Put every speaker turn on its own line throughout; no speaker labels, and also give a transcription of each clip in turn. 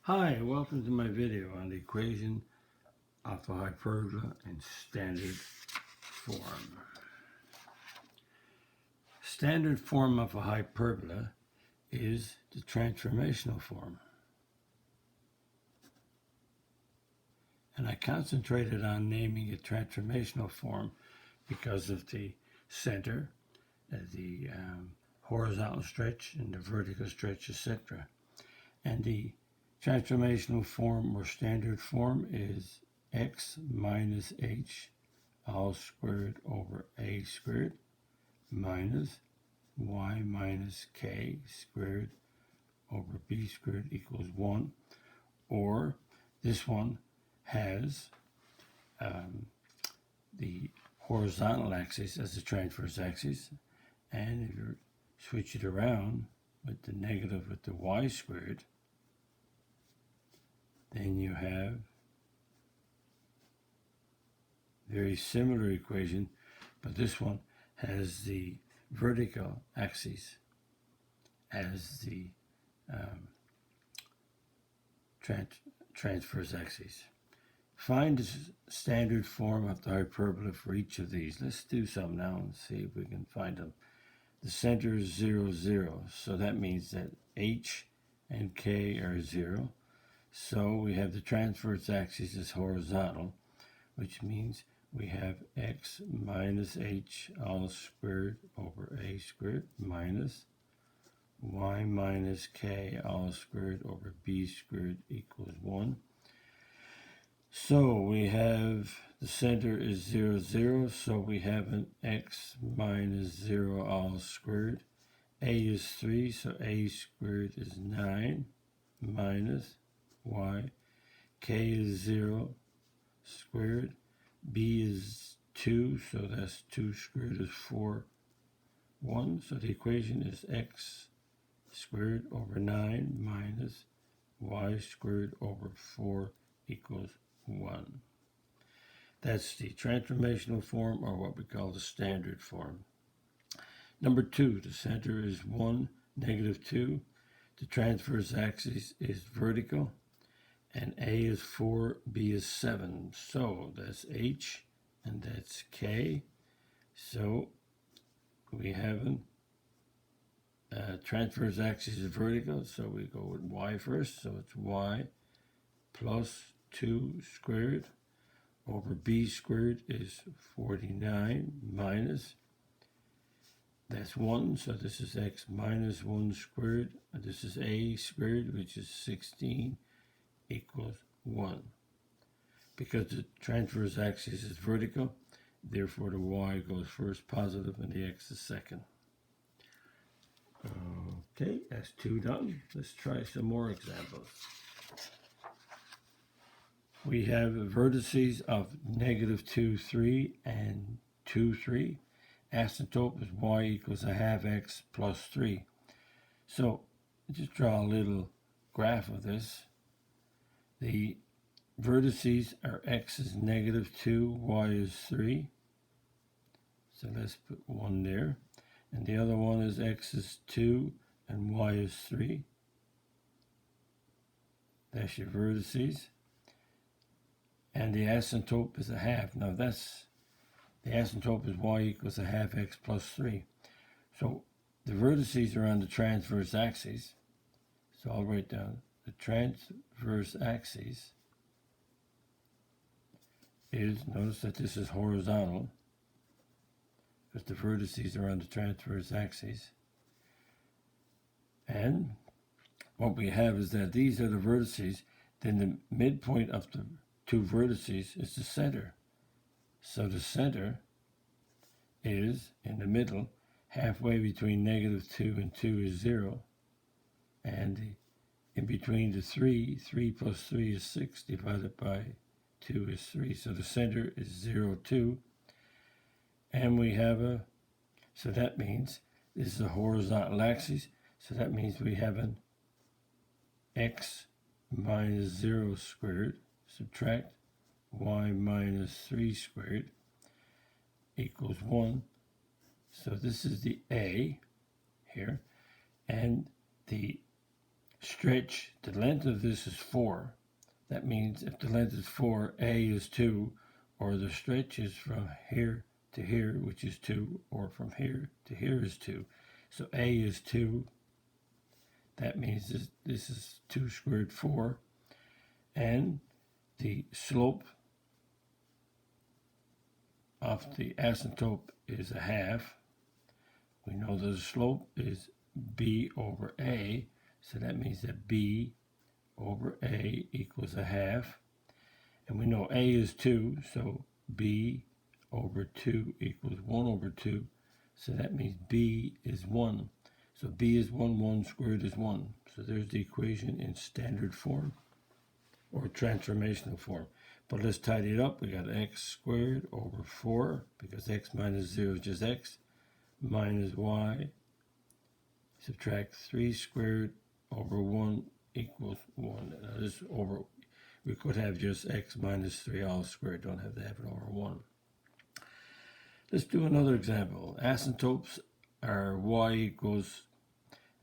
Hi, welcome to my video on the equation of a hyperbola in standard form. Standard form of a hyperbola is the transformational form. And I concentrated on naming it transformational form because of the center, the horizontal stretch and the vertical stretch, etc. And the transformational form or standard form is x minus h all squared over a squared minus y minus k squared over b squared equals 1. Or this one has the horizontal axis as the transverse axis, and if you switch it around with the negative with the y squared, then you have very similar equation, but this one has the vertical axis as the transverse axis. Find the standard form of the hyperbola for each of these. Let's do some now and see if we can find them. The center is 0, 0, so that means that h and k are 0. So we have the transverse axis as horizontal, which means we have x minus h all squared over a squared minus y minus k all squared over b squared equals 1. So we have the center is 0, 0, so we have an x minus 0 all squared. A is 3, so a squared is 9 minus y. K is 0 squared. B is 2, so that's 2 squared is 4, 1. So the equation is x squared over 9 minus y squared over 4 equals 1. That's the transformational form, or what we call the standard form. Number 2, the center is 1, negative 2. The transverse axis is vertical, and A is 4, B is 7. So that's H, and that's K. So we have a transverse axis is vertical, so we go with Y first. So it's Y plus 2 squared over B squared is 49 minus, that's 1, so this is x minus 1 squared, and this is a squared, which is 16, equals 1. Because the transverse axis is vertical, therefore the y goes first positive and the x is second. Okay, that's 2 done. Let's try some more examples. We have vertices of negative 2, 3 and 2, 3. Asymptote is y equals a half x plus 3. So just draw a little graph of this. The vertices are x is negative 2, y is 3. So let's put 1 there. And the other one is x is 2 and y is 3. That's your vertices. And the asymptote is a half. Now that's, the asymptote is y equals a half x plus 3. So the vertices are on the transverse axis. So I'll write down the transverse axis is, notice that this is horizontal, because the vertices are on the transverse axis. And what we have is that these are the vertices, then the midpoint of the two vertices is the center. So the center is in the middle, halfway between negative 2 and 2 is 0. And in between the 3 plus 3 is 6, divided by 2 is 3. So the center is 0, 2. And we have a, so that means this is a horizontal axis. So that means we have an x minus 0 squared, subtract y minus 3 squared equals 1. So this is the A here, and the stretch, the length of this is 4. That means if the length is 4, A is 2, or the stretch is from here to here, which is 2, or from here to here is 2. So A is 2. That means this is 2 squared 4. And the slope of the asymptote is a half. We know that the slope is B over A. So that means that B over A equals a half. And we know A is 2, so B over 2 equals 1 over 2. So that means B is 1. So B is 1, 1 squared is 1. So there's the equation in standard form or transformational form. But let's tidy it up. We got x squared over 4, because x minus 0 is just x, minus y. Subtract 3 squared over 1 equals 1. Now this over, we could have just x minus 3 all squared. Don't have to have it over 1. Let's do another example. Asymptotes are y equals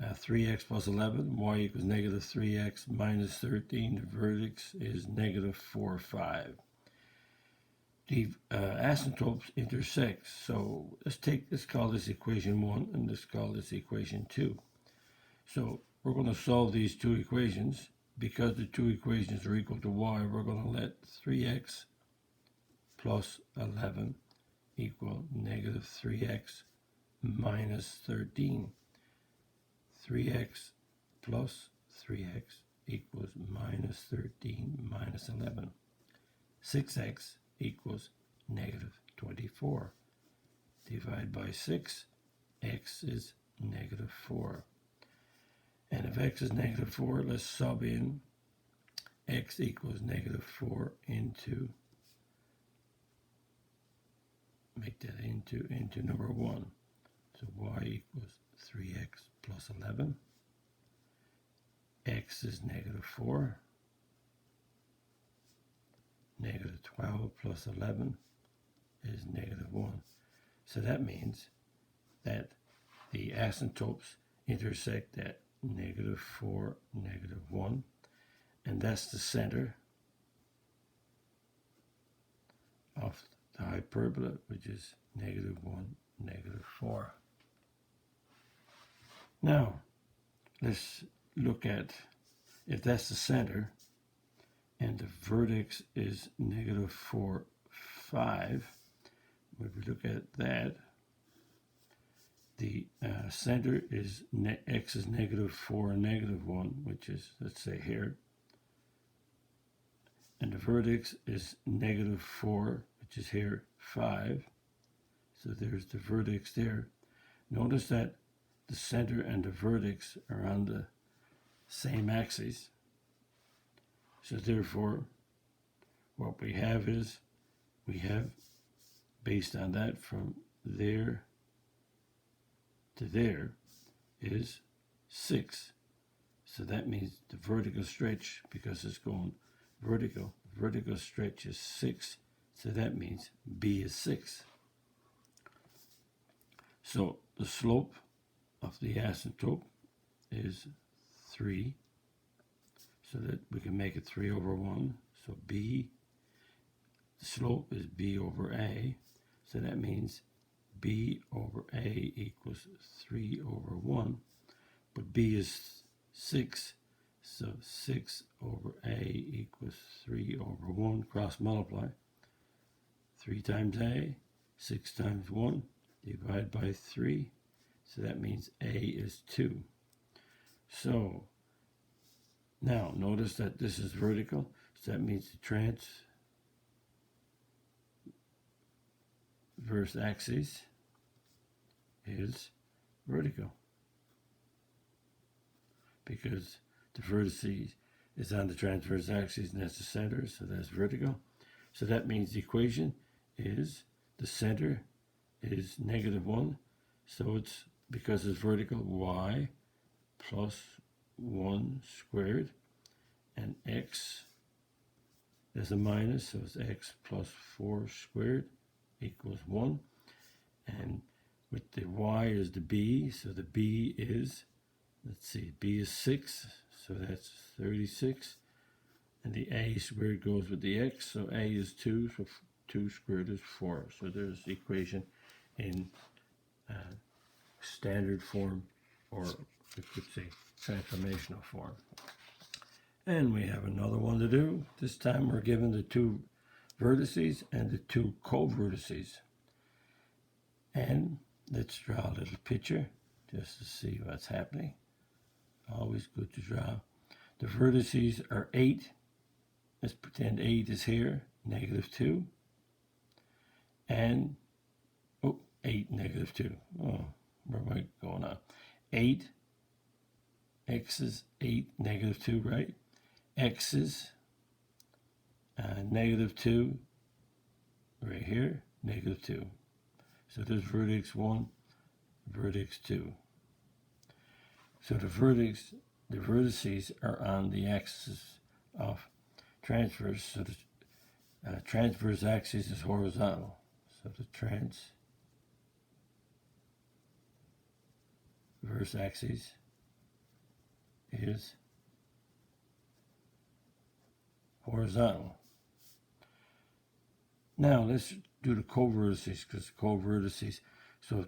3x plus 11, y equals negative 3x minus 13. The vertex is negative 4, 5. The asymptotes intersect. So let's call this equation 1, and let's call this equation 2. So we're going to solve these two equations. Because the two equations are equal to y, we're going to let 3x plus 11 equal negative 3x minus 13. 3x plus 3x equals minus 13 minus 11. 6x equals negative 24. Divide by 6, x is negative 4. And if x is negative 4, let's sub in x equals negative 4 into, make that into number 1. So y equals 3x plus 11. X is negative 4. Negative 12 plus 11 is negative 1. So that means that the asymptotes intersect at negative 4, negative 1. And that's the center of the hyperbola, which is negative 1, negative 4. Now, let's look at, if that's the center, and the vertex is negative 4, 5, when we look at that, the center is, x is negative 4 and negative 1, which is, let's say here, and the vertex is negative 4, which is here, 5, so there's the vertex there. Notice that the center and the vertex are on the same axis. So therefore, what we have is, we have, based on that, from there to there is 6. So that means the vertical stretch, because it's going vertical stretch is 6. So that means B is 6. So the slope of the asymptote is 3. So that we can make it 3 over 1. So B, the slope is B over A. So that means B over A equals 3 over 1. But B is 6. So 6 over A equals 3 over 1. Cross multiply. 3 times A, 6 times 1, divide by 3. So that means A is 2. So now notice that this is vertical. So that means the transverse axis is vertical, because the vertices is on the transverse axis, and that's the center, so that's vertical. So that means the equation is, the center is negative 1, so it's, because it's vertical, y plus 1 squared, and x is a minus, so it's x plus 4 squared equals 1. And with the y is the b, so the b is, let's see, b is 6, so that's 36. And the a squared goes with the x, so a is 2, so 2 squared is 4. So there's the equation in standard form, or you could say transformational form. And we have another one to do. This time we're given the 2 vertices and the 2 co-vertices. And let's draw a little picture just to see what's happening. Always good to draw. The vertices are 8. Let's pretend 8 is here, -2. And, 8, -2. Oh, where am I going on? 8, x is 8, -2, right? X is -2 right here, -2. So there's vertex 1, vertex 2. So the vertices are on the axis of transverse, so the transverse axis is horizontal. So the transverse axis is horizontal. Now let's do the co-vertices, because co-vertices, so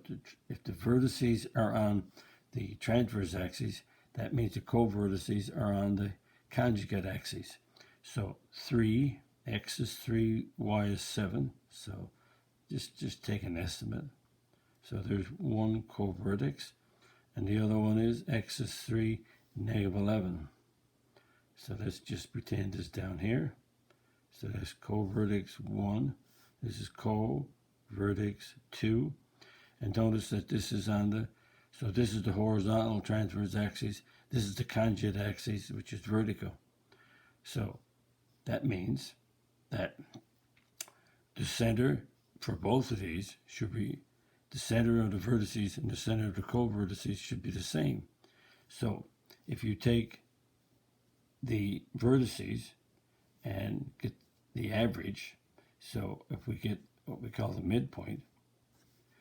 if the vertices are on the transverse axis, that means the co-vertices are on the conjugate axis. So 3, x is 3, y is 7. So just take an estimate. So there's one co-vertex, and the other one is x is 3, -11. So let's just pretend this down here. So that's co-vertex 1. This is co-vertex 2. And notice that this is on the, so this is the horizontal transverse axis. This is the conjugate axis, which is vertical. So that means that the center for both of these should be, the center of the vertices and the center of the co-vertices should be the same. So if you take the vertices and get the average, so if we get what we call the midpoint,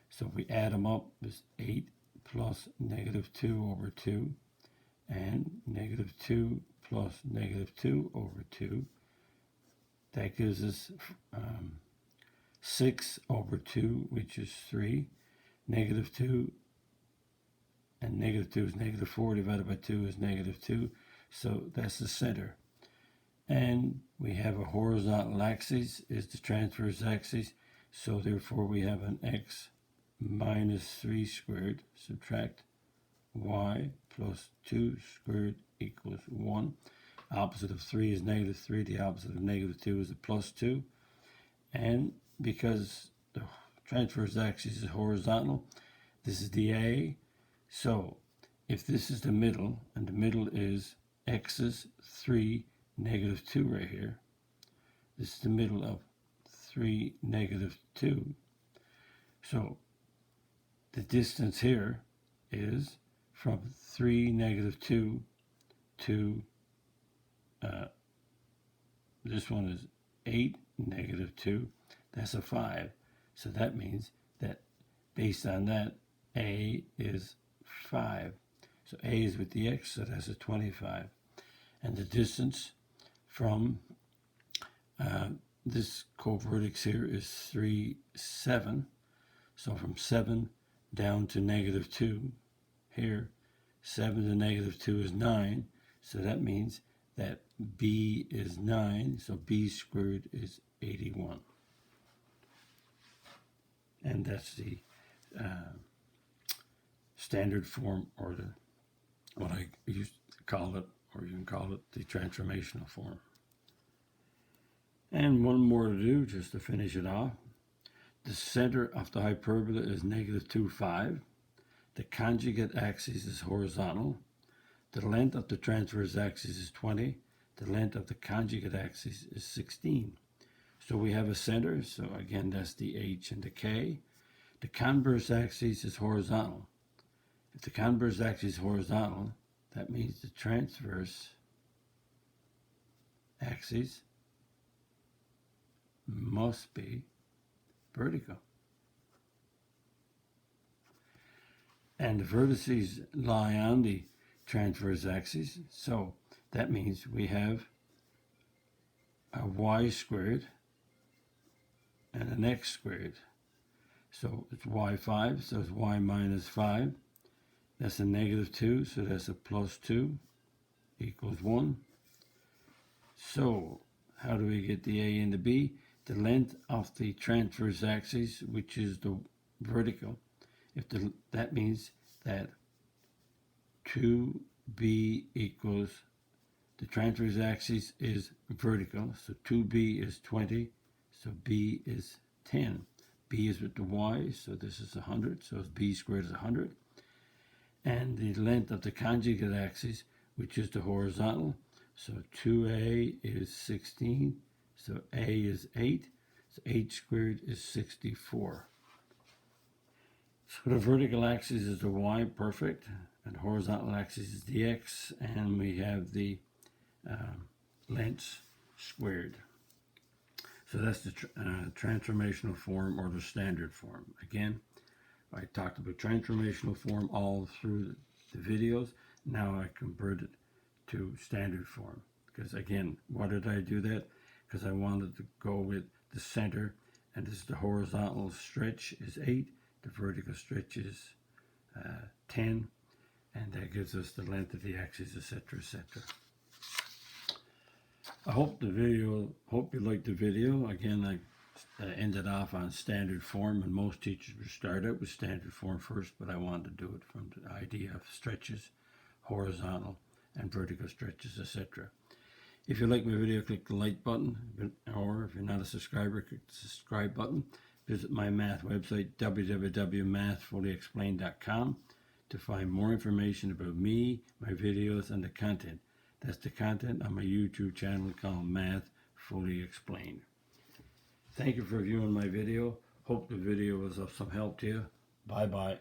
so if we add them up, it's 8 plus -2/2 and -2 plus -2/2. That gives us 6/2, which is 3. -2 and -2 is -4 divided by 2 is -2. So that's the center. And we have a horizontal axis is the transverse axis. So therefore we have an x minus 3 squared, subtract y plus 2 squared equals 1. Opposite of 3 is -3. The opposite of -2 is a +2. And because the transverse axis is horizontal, this is the A. So if this is the middle, and the middle is x is 3, -2 right here, this is the middle of 3, -2. So the distance here is from 3, -2 to this one is 8, -2. That's a 5. So that means that based on that, A is 5. So A is with the x, so that's a 25. And the distance from this co-vertex here is 3, 7. So from 7 down to -2 here, 7 to -2 is 9. So that means that B is 9. So B squared is 81. And that's the standard form, or the what I used to call it, or you can call it the transformational form. And one more to do just to finish it off. The center of the hyperbola is -2, 5. The conjugate axis is horizontal. The length of the transverse axis is 20. The length of the conjugate axis is 16. So we have a center, so again that's the H and the K. The converse axis is horizontal. If the converse axis is horizontal, that means the transverse axis must be vertical. And the vertices lie on the transverse axis. So that means we have a y squared and an x squared. So it's y5, so it's y minus 5. That's a negative 2, so that's a plus 2 equals 1. So how do we get the a and the b? The length of the transverse axis, which is the vertical, that means that 2b equals, the transverse axis is vertical, so 2b is 20, so b is 10. B is with the y, so this is 100, so b squared is 100. And the length of the conjugate axis, which is the horizontal, so 2a is 16, so a is 8, so 8 squared is 64. So the vertical axis is the y, perfect, and the horizontal axis is the x, and we have the lengths squared. So that's the transformational form or the standard form. Again, I talked about transformational form all through the videos. Now I convert it to standard form. Because again, why did I do that? Because I wanted to go with the center, and this is the horizontal stretch is 8, the vertical stretch is 10, and that gives us the length of the axis, etc., etc. I hope you liked the video. Again, I ended off on standard form, and most teachers would start out with standard form first, but I wanted to do it from the idea of stretches, horizontal and vertical stretches, etc. If you like my video, click the like button, or if you're not a subscriber, click the subscribe button. Visit my math website, www.mathfullyexplained.com, to find more information about me, my videos, and the content. That's the content on my YouTube channel called Math Fully Explained. Thank you for viewing my video. Hope the video was of some help to you. Bye-bye.